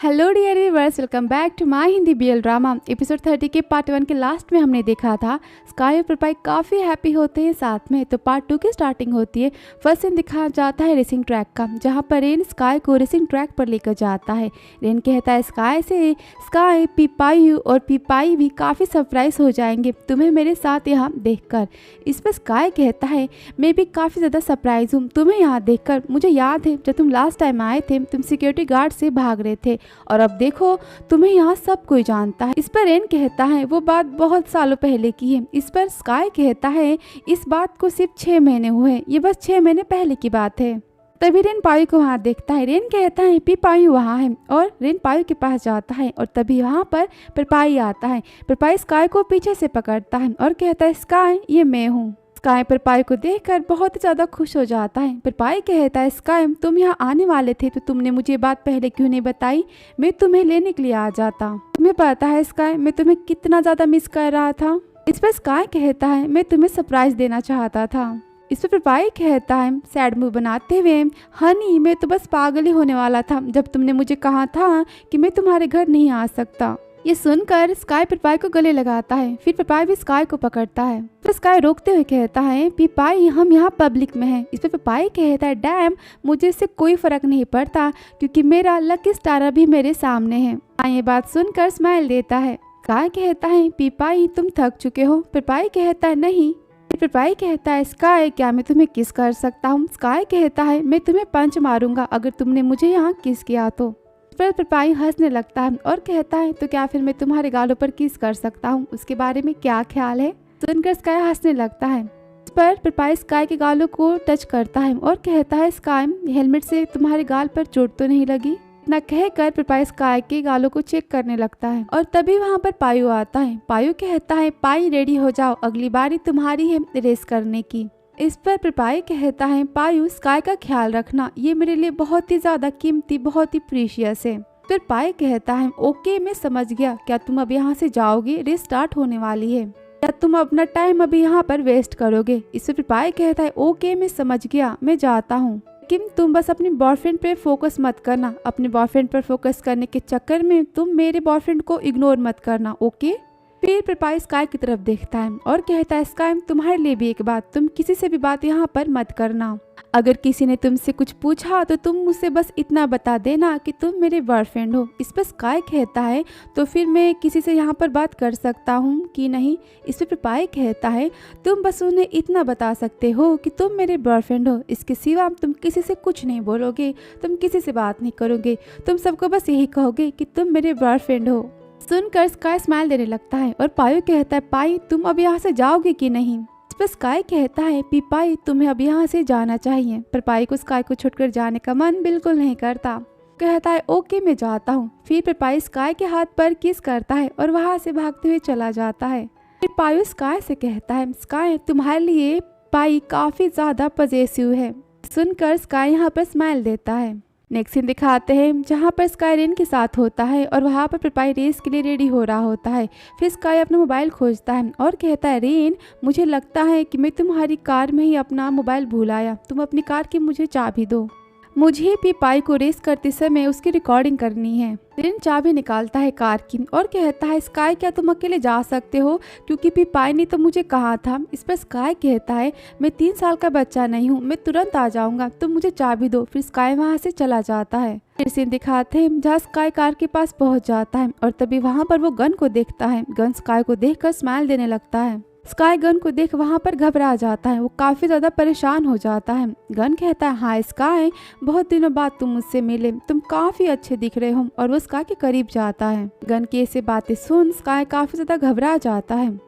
Hello dear viewers, welcome back to my Hindi BL drama. Episode 30 के part 1 के last में हमने देखा था स्काई और प्रपाई काफ़ी हैप्पी होते हैं साथ में। तो पार्ट 2 की स्टार्टिंग होती है। फर्स्ट सीन दिखाया जाता है रेसिंग ट्रैक का, जहां पर रेन स्काई को रेसिंग ट्रैक पर लेकर जाता है। रेन कहता है स्काई से, स्काई पीपाई और पीपाई भी काफ़ी सरप्राइज हो जाएंगे तुम्हें मेरे साथ यहाँ देखकर। इस पर स्काई कहता है मैं भी काफ़ी ज़्यादा सरप्राइज हूँ तुम्हें यहाँ देखकर। मुझे याद है जब तुम लास्ट टाइम आए थे तुम सिक्योरिटी गार्ड से भाग रहे थे और अब देखो तुम्हें यहाँ सब कोई जानता है। इस पर रेन कहता है वो बात बहुत सालों पहले की है। इस पर स्काई कहता है इस बात को सिर्फ 6 महीने हुए, ये बस 6 महीने पहले की बात है। तभी रेन पायु को वहाँ देखता है। रेन कहता है पीपायु वहाँ है और रेन पायु के पास जाता है और तभी वहाँ पर प्रपाई आता है। प्रपाई स्काई को पीछे से पकड़ता है और कहता है स्काई ये मैं हूँ। स्काई प्रपाई को देखकर बहुत ज़्यादा खुश हो जाता है। प्रपाई कहता है स्काई तुम यहाँ आने वाले थे तो तुमने मुझे बात पहले क्यों नहीं बताई, मैं तुम्हें लेने के लिए आ जाता। तुम्हें पता है स्काई मैं तुम्हें कितना ज़्यादा मिस कर रहा था। इस पर स्काई कहता है मैं तुम्हें सरप्राइज देना चाहता था। इस पर प्रपाई कहता है सैड मूव बनाते हुए हनी मैं तो बस पागल ही होने वाला था जब तुमने मुझे कहा था कि मैं तुम्हारे घर नहीं आ सकता। ये सुनकर स्काई पीपाई को गले लगाता है। फिर पीपाई भी स्काई को पकड़ता है। फिर स्काई रोकते हुए कहता है पीपाई हम यहाँ पब्लिक में हैं। इस पर पीपाई कहता है डैम मुझे इससे कोई फर्क नहीं पड़ता क्योंकि मेरा लकी स्टार भी मेरे सामने है। ये बात सुनकर स्माइल देता है। स्काई कहता है पीपाई तुम थक चुके हो। पीपाई कहता है नहीं। पीपाई कहता है स्काई क्या मैं तुम्हें किस कर सकता हूँ। स्काई कहता है मैं तुम्हें पंच मारूंगा अगर तुमने मुझे यहाँ किस किया तो। पर पीपाई हंसने लगता है और कहता है तो क्या फिर मैं तुम्हारे गालों पर किस कर सकता हूँ, उसके बारे में क्या ख्याल है। सुनकर स्काई हंसने लगता है। इस पर पीपाई स्काई के गालों को टच करता है और कहता है स्काई हेलमेट से तुम्हारे गाल पर चोट तो नहीं लगी। इतना कहकर पीपाई स्काई के गालों को चेक करने लगता है और तभी वहाँ पर पायु आता है। पायु कहता है पाई रेडी हो जाओ, अगली बारी तुम्हारी है रेस करने की। इस पर पीपाई कहता है पायु स्काई का ख्याल रखना, ये मेरे लिए बहुत ही ज्यादा कीमती बहुत ही प्रीशियस है। फिर पाई कहता है ओके मैं समझ गया, क्या तुम अब यहाँ से जाओगे, रेस स्टार्ट होने वाली है, क्या तुम अपना टाइम अभी यहाँ पर वेस्ट करोगे। इस पर पीपाई कहता है ओके मैं समझ गया मैं जाता हूँ, लेकिन तुम बस अपने बॉयफ्रेंड पे फोकस मत करना। अपने बॉयफ्रेंड पर फोकस करने के चक्कर में तुम मेरे बॉयफ्रेंड को इग्नोर मत करना ओके। फिर पीपाई स्काई की तरफ देखता है और कहता है स्काई तुम्हारे लिए भी एक बात, तुम किसी से भी बात यहाँ पर मत करना। अगर किसी ने तुमसे कुछ पूछा तो तुम मुझसे बस इतना बता देना कि तुम मेरे बॉयफ्रेंड हो। इस पर स्काई कहता है तो फिर मैं किसी से यहाँ पर बात कर सकता हूँ कि नहीं। इस पर पीपाई कहता है तुम बस उन्हें इतना बता सकते हो कि तुम मेरे बॉयफ्रेंड हो, इसके सिवा तुम किसी से कुछ नहीं बोलोगे, तुम किसी से बात नहीं करोगे, तुम सबको बस यही कहोगे कि तुम मेरे बॉयफ्रेंड हो। सुनकर स्काई स्माइल देने लगता है और पायु कहता है पाई तुम अब यहाँ से जाओगे कि नहीं। इस पर स्काई कहता है पीपाई तुम्हें अब यहाँ से जाना चाहिए। पर पाई को स्काई को छोड़कर जाने का मन बिल्कुल नहीं करता। कहता है ओके मैं जाता हूँ। फिर पीपाई स्काई के हाथ पर किस करता है और वहाँ से भागते हुए चला जाता है। फिर पायु स्काई से कहता है स्काई तुम्हारे लिए पाई काफी ज्यादा पजेसिव है। सुनकर स्काई यहाँ पर स्माइल देता है। नेक्स्ट सीन दिखाते हैं जहाँ पर स्काई रेन के साथ होता है और वहाँ पर पीपाई रेस के लिए रेडी हो रहा होता है। फिर स्काई अपना मोबाइल खोजता है और कहता है रेन मुझे लगता है कि मैं तुम्हारी कार में ही अपना मोबाइल भूल आया, तुम अपनी कार की मुझे चाबी दो, मुझे पीपाई को रेस करते समय उसकी रिकॉर्डिंग करनी है। रेन चाबी निकालता है कार की और कहता है स्काई क्या तुम अकेले जा सकते हो क्योंकि पीपाई ने तो मुझे कहा था। इस पर स्काई कहता है मैं 3 साल का बच्चा नहीं हूँ, मैं तुरंत आ जाऊंगा, तुम मुझे चाबी दो। फिर स्काई वहाँ से चला जाता है। फिर सीन दिखाते हैं जहाँ स्काई कार के पास पहुँच जाता है और तभी वहाँ पर वो गन को देखता है। गन स्काई को देखकर स्माइल देने लगता है। स्काई गन को देख वहाँ पर घबरा जाता है, वो काफी ज्यादा परेशान हो जाता है। गन कहता है हाँ स्काई बहुत दिनों बाद तुम मुझसे मिले, तुम काफी अच्छे दिख रहे हो, और वो स्काई के करीब जाता है। गन की ऐसी बातें सुन स्काई काफी ज्यादा घबरा जाता है।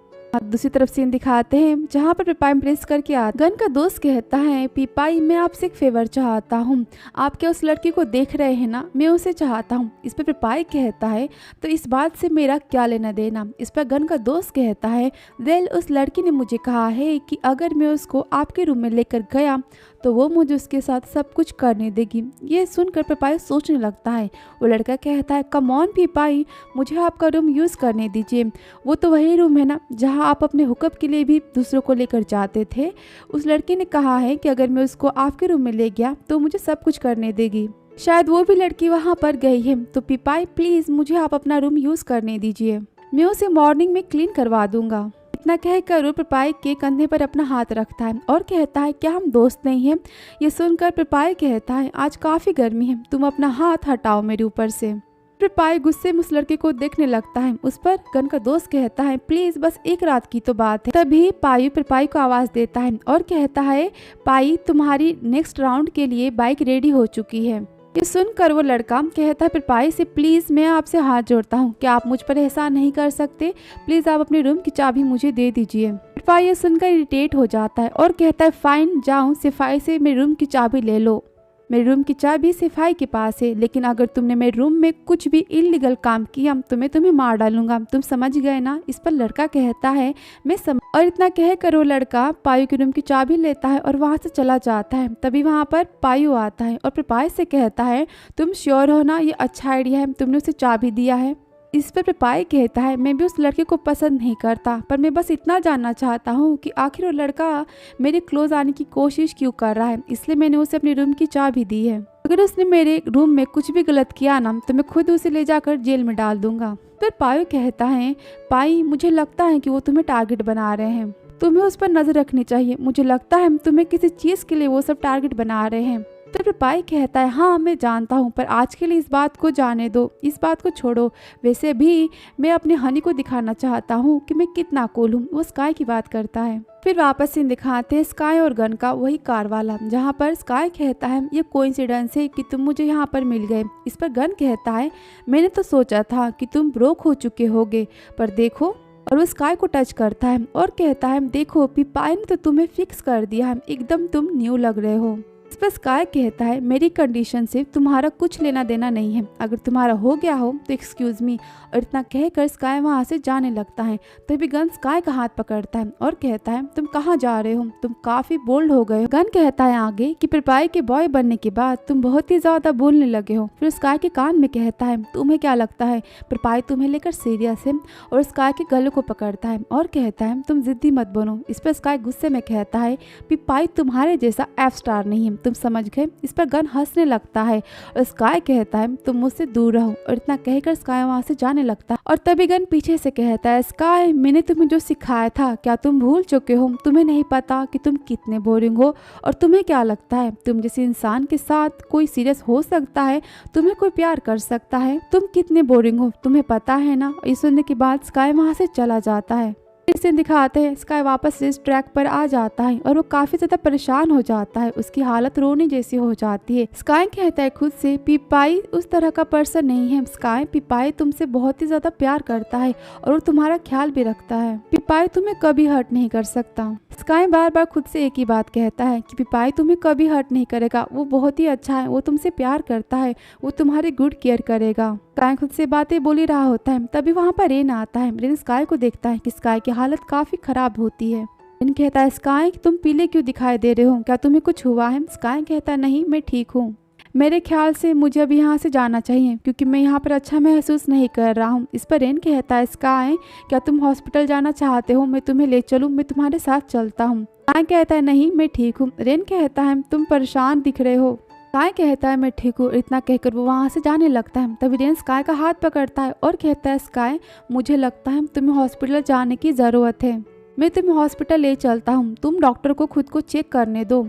दूसरी तरफ सीन दिखाते हैं जहाँ पर पीपाई प्रेस करके आता। गन का दोस्त कहता है पीपाई मैं आपसे एक फेवर चाहता हूँ, आप क्या उस लड़की को देख रहे हैं ना, मैं उसे चाहता हूँ। इस पर पीपाई कहता है तो इस बात से मेरा क्या लेना देना। इस पर गन का दोस्त कहता है वेल उस लड़की ने मुझे कहा है कि अगर मैं उसको आपके रूम में लेकर गया तो वो मुझे उसके साथ सब कुछ करने देगी। ये सुनकर पीपाई सोचने लगता है। वो लड़का कहता है कम ऑन पीपाई मुझे आपका रूम यूज़ करने दीजिए, वो तो वही रूम है ना जहाँ आप अपने हुकअप के लिए भी दूसरों को लेकर जाते थे। उस लड़के ने कहा है कि अगर मैं उसको आपके रूम में ले गया तो मुझे सब कुछ करने देगी। शायद वो भी लड़की वहाँ पर गई है। तो पिपाई प्लीज मुझे आप अपना रूम यूज करने दीजिए, मैं उसे मॉर्निंग में क्लीन करवा दूंगा। इतना कहकर वो पिपाई के कंधे पर अपना हाथ रखता है और कहता है क्या हम दोस्त नहीं हैं। ये सुनकर पिपाई कहता है आज काफी गर्मी है, तुम अपना हाथ हटाओ मेरे ऊपर से। पिपाई गुस्से में उस लड़के को देखने लगता है। उस पर गन का दोस्त कहता है प्लीज बस एक रात की तो बात है। तभी पायु पिपाई को आवाज देता है और कहता है पाई तुम्हारी नेक्स्ट राउंड के लिए बाइक रेडी हो चुकी है। ये सुनकर वो लड़का कहता है पिपाई से प्लीज मैं आपसे हाथ जोड़ता हूँ, क्या आप मुझ पर एहसान नहीं कर सकते, प्लीज आप अपने रूम की चाबी मुझे दे दीजिए। पिपाई ये सुनकर इरिटेट हो जाता है और कहता है फाइन जाओ सिपाही से मेरे रूम की चाबी ले लो, मेरे रूम की चाबी सिपाही के पास है, लेकिन अगर तुमने मेरे रूम में कुछ भी इलीगल काम किया तो मैं तुम्हें मार डालूंगा, तुम समझ गए ना। इस पर लड़का कहता है मैं समझ। और इतना कहकर वो लड़का पायु के रूम की चाबी लेता है और वहां से चला जाता है। तभी वहां पर पायु आता है और पिपाई से कहता है तुम श्योर हो ना ये अच्छा आइडिया है, तुमने उसे चाबी दिया है। इस पर पिपाई कहता है मैं भी उस लड़के को पसंद नहीं करता, पर मैं बस इतना जानना चाहता हूँ कि आखिर वो लड़का मेरे क्लोज आने की कोशिश क्यों कर रहा है, इसलिए मैंने उसे अपने रूम की चाबी दी है। अगर उसने मेरे रूम में कुछ भी गलत किया ना तो मैं खुद उसे ले जाकर जेल में डाल दूंगा। फिर पायु कहता है पाई मुझे लगता है कि वो तुम्हें टारगेट बना रहे हैं, तुम्हें उस पर नजर रखनी चाहिए, मुझे लगता है तुम्हें किसी चीज के लिए वो सब टारगेट बना रहे हैं। तो पिपाई कहता है हाँ मैं जानता हूँ, पर आज के लिए इस बात को जाने दो, इस बात को छोड़ो, वैसे भी मैं अपने हनी को दिखाना चाहता हूँ कि मैं कितना कूल हूँ। वो स्काई की बात करता है। फिर वापस सीन दिखाते हैं स्काई और गन का, वही कार वाला, जहाँ पर स्काई कहता है ये कोइंसिडेंस है कि तुम मुझे यहाँ पर मिल गए। इस पर गन कहता है मैंने तो सोचा था कि तुम ब्रोक हो चुके होगे, पर देखो। और वो स्काई को टच करता है और कहता है देखो पिपाई ने तो तुम्हें फिक्स कर दिया है, एकदम तुम न्यू लग रहे हो। इस पर स्काई कहता है मेरी कंडीशन से तुम्हारा कुछ लेना देना नहीं है, अगर तुम्हारा हो गया हो तो एक्सक्यूज मी। और इतना कहकर स्काई वहां से जाने लगता है। तभी गन स्काई का हाथ पकड़ता है और कहता है तुम कहाँ जा रहे हो, तुम काफी बोल्ड हो गए हो। गन कहता है आगे कि पिपाई के बॉय बनने के बाद तुम बहुत ही ज्यादा बोलने लगे हो। फिर स्काई के कान में कहता है तुम्हें क्या लगता है पिपाई तुम्हें लेकर सीरियस है। और स्काई के गले को पकड़ता है और कहता है तुम जिद्दी मत बनो। इस पर स्काई गुस्से में कहता है पिपाई तुम्हारे जैसा एफ स्टार नहीं है, तुम समझ गए। इस पर गन हंसने लगता है और स्काई कहता है तुम मुझसे दूर रहो। और इतना कहकर स्काई वहां से जाने लगता है। और तभी गन पीछे से कहता है स्काई मैंने तुम्हें जो सिखाया था क्या तुम भूल चुके हो, तुम्हें नहीं पता कि तुम कितने बोरिंग हो। और तुम्हें क्या लगता है तुम जैसे इंसान के साथ कोई सीरियस हो सकता है, तुम्हें कोई प्यार कर सकता है, तुम कितने बोरिंग हो तुम्हें पता है ना। ये सुनने के बाद स्काई वहां से चला जाता है। इसे दिखाते हैं स्काई वापस इस ट्रैक पर आ जाता है और वो काफी ज्यादा परेशान हो जाता है, उसकी हालत रोने जैसी हो जाती है। स्काई कहता है खुद से पिपाई उस तरह का पर्सन नहीं है। स्काई पिपाई तुमसे बहुत ही ज्यादा प्यार करता है और वो तुम्हारा ख्याल भी रखता है, पिपाई तुम्हें कभी हर्ट नहीं कर सकता। स्काई बार बार खुद से एक ही बात कहता है कि पिपाई तुम्हें कभी हर्ट नहीं करेगा, वो बहुत ही अच्छा है, वो तुमसे प्यार करता है, वो तुम्हारी गुड केयर करेगा। स्काई खुद से बातें बोल ही रहा होता है। तभी वहाँ पर रेन आता है। रेन स्काई को देखता है कि स्काई की हालत काफी खराब होती है। रेन कहता है स्काई तुम पीले क्यों दिखाई दे रहे हो, क्या तुम्हें कुछ हुआ है। स्काई कहता है नहीं मैं ठीक हूँ, मेरे ख्याल से मुझे अब यहाँ से जाना चाहिए क्योंकि मैं यहाँ पर अच्छा महसूस नहीं कर रहा हूँ। इस पर रेन कहता है स्काई क्या तुम हॉस्पिटल जाना चाहते हो, मैं तुम्हें ले चलूँ, मैं तुम्हारे साथ चलता हूँ। स्काई कहता है नहीं मैं ठीक हूँ। रेन कहता है तुम परेशान दिख रहे हो। स्काई कहता है मैं ठीक हूँ। इतना कहकर वो वहाँ से जाने लगता है। तभी रेन स्काई का हाथ पकड़ता है और कहता है स्काई मुझे लगता है तुम्हें हॉस्पिटल जाने की ज़रूरत है, मैं तुम्हें हॉस्पिटल ले चलता हूँ, तुम डॉक्टर को खुद को चेक करने दो।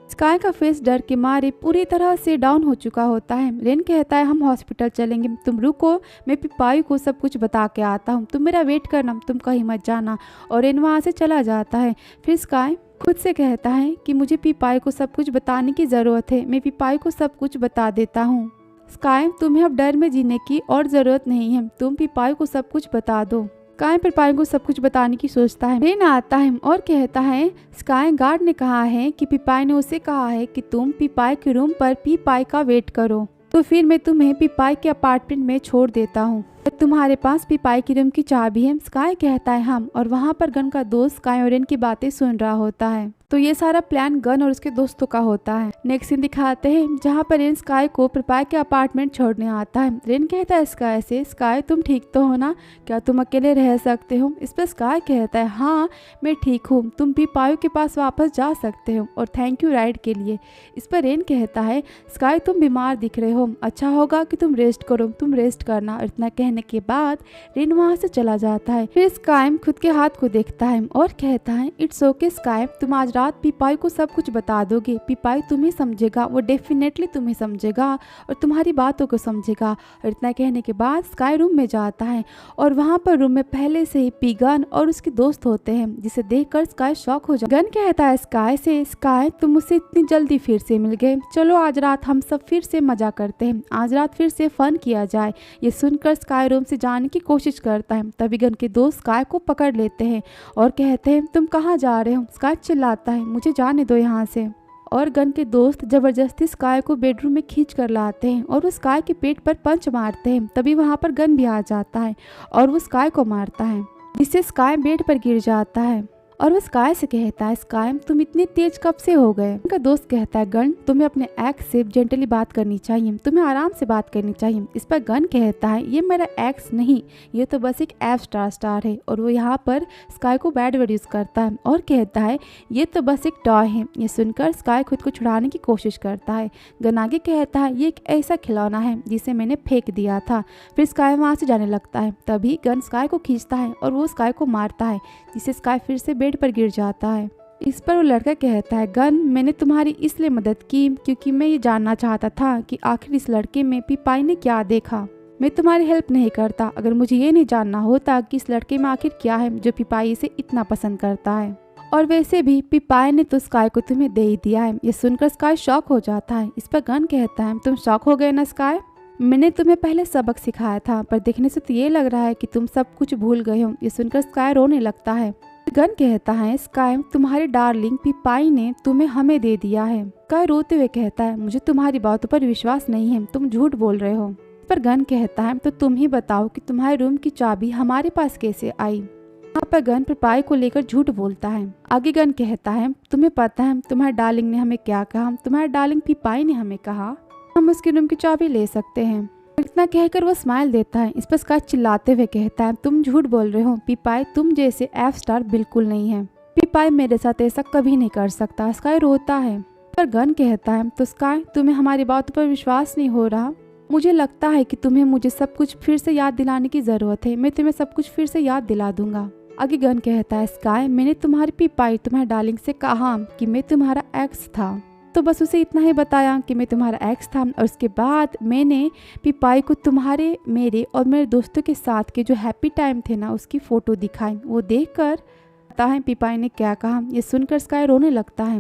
स्काई का फेस डर के मारे पूरी तरह से डाउन हो चुका होता है। रेन कहता है हम हॉस्पिटल चलेंगे, तुम रुको, मैं पिपाई को सब कुछ बता के आता हूँ, तुम मेरा वेट करना, तुम कहीं मत जाना। और रेन वहाँ से चला जाता है। फिर स्काई खुद से कहता है कि मुझे पिपाई को सब कुछ बताने की ज़रूरत है, मैं पिपाई को सब कुछ बता देता हूँ। स्काई तुम्हें अब डर में जीने की और ज़रूरत नहीं है, तुम पिपाई को सब कुछ बता दो। स्काई पिपाई को सब कुछ बताने की सोचता है। रेन आता है और कहता है स्काई गार्ड ने कहा है कि पिपाई ने उसे कहा है कि तुम पिपाई के रूम पर पिपाई का वेट करो, तो फिर मैं तुम्हें पिपाई के अपार्टमेंट में छोड़ देता हूँ। तुम्हारे पास पिपाई की रूम की चाबी है। स्काई कहता है हम। और वहाँ पर गन का दोस्त स्काई और रेन की बातें सुन रहा होता है। तो ये सारा प्लान गन और उसके दोस्तों का होता है। नेक्स्ट सीन दिखाते हैं जहाँ पर रेन स्काई को पिपाई के अपार्टमेंट छोड़ने आता है। रेन कहता है स्काई से, स्काई तुम ठीक तो हो ना, क्या तुम अकेले रह सकते हो? इस पर स्काई कहता है हाँ मैं ठीक हूँ, तुम पिपाई के पास वापस जा सकते हो और थैंक यू राइड के लिए। इस पर रेन कहता है स्काई तुम बीमार दिख रहे हो, अच्छा होगा कि तुम रेस्ट करो, तुम रेस्ट करना। इतना कहने के बाद रेन वहाँ से चला जाता है। फिर स्काई खुद के हाथ को देखता है और कहता है इट्स ओके स्काई, तुम आज रात पिपाई को सब कुछ बता दोगे, पिपाई तुम्हें समझेगा, वो डेफिनेटली तुम्हें समझेगा और तुम्हारी बातों को समझेगा। और इतना कहने के बाद स्काई रूम में जाता है और वहाँ पर रूम में पहले से ही पीगन और उसके दोस्त होते हैं, जिसे देखकर स्काई शॉक हो जाता है। गन कहता है स्काई से स्काई तुम मुझसे इतनी जल्दी फिर से मिल गए, चलो आज रात हम सब फिर से मजा करते हैं, आज रात फिर से फन किया जाए। ये सुनकर स्काई रूम से जाने की कोशिश करता है। तभी गन के दोस्त स्काई को पकड़ लेते हैं और कहते हैं तुम कहाँ जा रहे हो? स्काई चिल्लाता है मुझे जाने दो यहाँ से। और गन के दोस्त जबरदस्ती स्काई को बेडरूम में खींच कर लाते हैं और वो स्काई के पेट पर पंच मारते हैं। तभी वहाँ पर गन भी आ जाता है और वो स्काई को मारता है, जिससे स्काई बेड पर गिर जाता है। और वो स्काई से कहता है स्काई तुम इतनी तेज कब से हो गए? उनका दोस्त कहता है गन तुम्हें अपने एक्स से जेंटली बात करनी चाहिए, तुम्हें आराम से बात करनी चाहिए। इस पर गन कहता है ये मेरा एक्स नहीं, ये तो बस एक एफ स्टार है। और वो यहाँ पर स्काई को बैड वर्ड यूज करता है और कहता है ये तो बस एक टॉय है। ये सुनकर स्काई खुद को छुड़ाने की कोशिश करता है। गन आगे कहता है ये एक ऐसा खिलौना है जिसे मैंने फेंक दिया था। फिर स्काई वहाँ से जाने लगता है। तभी गन स्काई को खींचता है और वो स्काई को मारता है, जिससे स्काई फिर से बेड पर गिर जाता है। इस पर वो लड़का कहता है गन मैंने तुम्हारी इसलिए मदद की क्योंकि मैं ये जानना चाहता था कि आखिर इस लड़के में पिपाई ने क्या देखा। मैं तुम्हारी हेल्प नहीं करता अगर मुझे ये नहीं जानना होता कि इस लड़के में आखिर क्या है जो पिपाई से इतना पसंद करता है। और वैसे भी पिपाई ने तो स्काई को तुम्हें दे ही दिया है। ये सुनकर स्काई शॉक हो जाता है। इस पर गन कहता है तुम शॉक हो गए ना स्काई, मैंने तुम्हें पहले सबक सिखाया था पर देखने से तो ये लग रहा है कि तुम सब कुछ भूल गए हो। ये सुनकर स्काई रोने लगता है। गन कहता है स्काई तुम्हारी डार्लिंग पिपाई ने तुम्हें हमें दे दिया है। स्काई रोते हुए कहता है मुझे तुम्हारी बातों पर विश्वास नहीं है, तुम झूठ बोल रहे हो। पर गन कहता है तो तुम ही बताओ कि तुम्हारे रूम की चाबी हमारे पास कैसे आई। यहाँ पर गन पिपाई को लेकर झूठ बोलता है। आगे गन कहता है तुम्हें पता है तुम्हारे डार्लिंग ने हमें क्या कहा? तुम्हारे डार्लिंग पिपाई ने हमें कहा हम उसके रूम की चाबी ले सकते हैं। इतना कहकर वो स्माइल देता है। इस पर स्काई चिल्लाते हुए कहता है तुम झूठ बोल रहे हो, पिपाई तुम जैसे एफ स्टार बिल्कुल नहीं है, पिपाई मेरे साथ ऐसा कभी नहीं कर सकता। स्काई रोता है। पर गन कहता है तो स्काई तुम्हें हमारी बातों पर विश्वास नहीं हो रहा? मुझे लगता है कि तुम्हें मुझे सब कुछ फिर से याद दिलाने की जरूरत है, मैं तुम्हें सब कुछ फिर से याद दिला दूंगा। आगे गन कहता है स्काई मैंने तुम्हारी पिपाई तुम्हारे डार्लिंग से कहा कि मैं तुम्हारा एक्स था, तो बस उसे इतना ही बताया कि मैं तुम्हारा एक्स था। और उसके बाद मैंने पिपाई को तुम्हारे मेरे और मेरे दोस्तों के साथ के जो हैप्पी टाइम थे ना उसकी फ़ोटो दिखाई। वो देखकर पता है पिपाई ने क्या कहा। ये सुनकर स्काई रोने लगता है।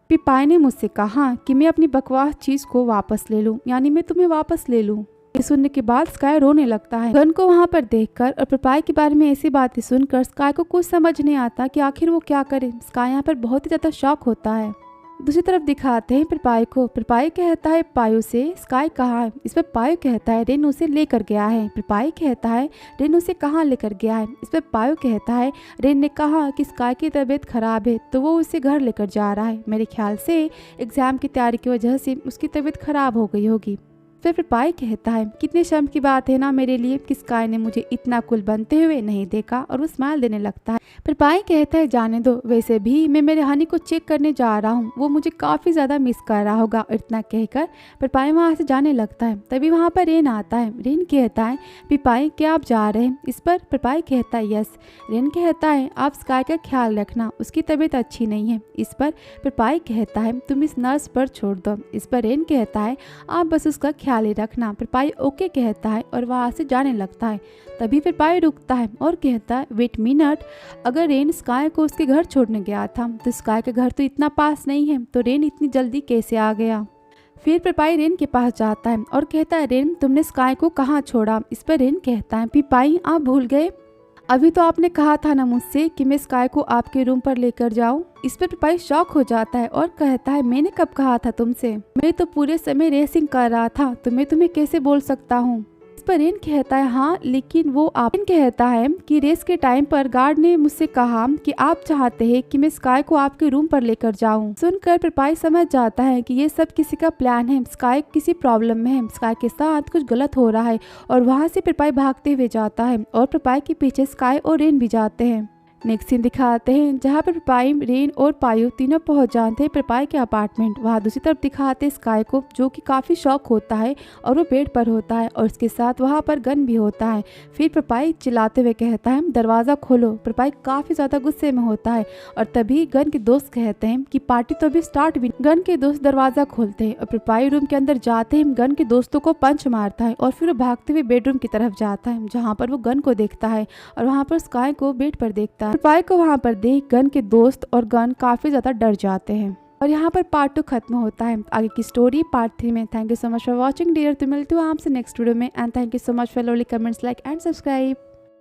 पिपाई ने मुझसे कहा कि मैं अपनी बकवास चीज़ को वापस ले लूँ, यानी मैं तुम्हें वापस ले लूँ। ये सुनने के बाद स्काई रोने लगता है। गन को वहाँ पर देखकर और पिपाई के बारे में ऐसी बातें सुनकर स्काई को कुछ समझ नहीं आता कि आखिर वो क्या करे। स्काई यहाँ पर बहुत ही ज़्यादा शॉक होता है। दूसरी तरफ दिखाते हैं पिपाई को। पिपाई कहता है पायु से स्काई कहाँ है? इस पर पायु कहता है रेन उसे लेकर गया है। पिपाई कहता है रेन उसे कहाँ लेकर गया है? इस पर पायु कहता है रेन ने कहा कि स्काई की तबीयत खराब है तो वो उसे घर लेकर जा रहा है, मेरे ख्याल से एग्जाम की तैयारी की वजह से उसकी तबीयत खराब हो गई होगी। फिर पिपाई कहता है कितने शर्म की बात है ना मेरे लिए कि स्काई ने मुझे इतना कुल बनते हुए नहीं देखा, और वो स्माइल देने लगता है। पिपाई कहता है जाने दो, वैसे भी मैं मेरे हनी को चेक करने जा रहा हूँ, वो मुझे काफ़ी ज़्यादा मिस कर रहा होगा। इतना कहकर पिपाई वहाँ से जाने लगता है। तभी वहाँ पर रेन आता है। रेन कहता है पिपाई क्या आप जा रहे हैं? इस पर पिपाई कहता है यस। रेन कहता है आप स्काई का ख्याल रखना, उसकी तबीयत अच्छी नहीं है। इस पर पिपाई कहता है तुम इस नर्स पर छोड़ दो। इस पर रेन कहता है आप बस उसका ख्याल ही रखना। पिपाई ओके कहता है और वहाँ से जाने लगता है। तभी पिपाई रुकता है और कहता है वेट मिनट, अगर रेन स्काई को उसके घर छोड़ने गया था तो स्काई का घर तो इतना पास नहीं है, तो रेन इतनी जल्दी कैसे आ गया? फिर पिपाई रेन के पास जाता है और कहता है रेन तुमने स्काई को कहाँ छोड़ा? इस पर रेन कहता है पिपाई आप भूल गए, अभी तो आपने कहा था ना मुझसे कि मैं स्काई को आपके रूम पर लेकर जाऊं। इस पर पिपाई शॉक हो जाता है और कहता है मैंने कब कहा था तुमसे? मैं तो पूरे समय रेसिंग कर रहा था, तो मैं तुम्हें कैसे बोल सकता हूँ? इस पर रेन कहता है हाँ, लेकिन वो आप कहता है कि रेस के टाइम पर गार्ड ने मुझसे कहा कि आप चाहते हैं कि मैं स्काई को आपके रूम पर लेकर जाऊं। सुनकर पिपाई समझ जाता है कि ये सब किसी का प्लान है। स्काई किसी प्रॉब्लम में है, स्काई के साथ कुछ गलत हो रहा है और वहाँ से पिपाई भागते हुए जाता है और पिपाई के पीछे स्काई और रेन भी जाते हैं। नेक्स्ट सीन दिखाते हैं जहाँ पर पिपाई, रेन और पायु तीनों पहुंच जाते हैं पिपाई के अपार्टमेंट। वहाँ दूसरी तरफ दिखाते हैं स्काई को, जो कि काफ़ी शॉक होता है और वो बेड पर होता है और उसके साथ वहाँ पर गन भी होता है। फिर पिपाई चिल्लाते हुए कहता है दरवाज़ा खोलो। पिपाई काफ़ी ज़्यादा गुस्से में होता है और तभी गन के दोस्त कहते हैं कि पार्टी तो अभी स्टार्ट भी। गन के दोस्त दरवाज़ा खोलते हैं और पिपाई रूम के अंदर जाते ही गन के दोस्तों को पंच मारता है और फिर वो भागते हुए बेडरूम की तरफ जाता है, जहाँ पर वो गन को देखता है और वहाँ पर स्काई को बेड पर देखता है। पिपाई को वहाँ पर देख गन के दोस्त और गन काफ़ी ज़्यादा डर जाते हैं और यहाँ पर पार्ट 2 खत्म होता है। आगे की स्टोरी पार्ट 3 में। Thank you so much for watching dear. तो मिलती हूँ आपसे नेक्स्ट वीडियो में and thank you so much for lovely comments, like and subscribe.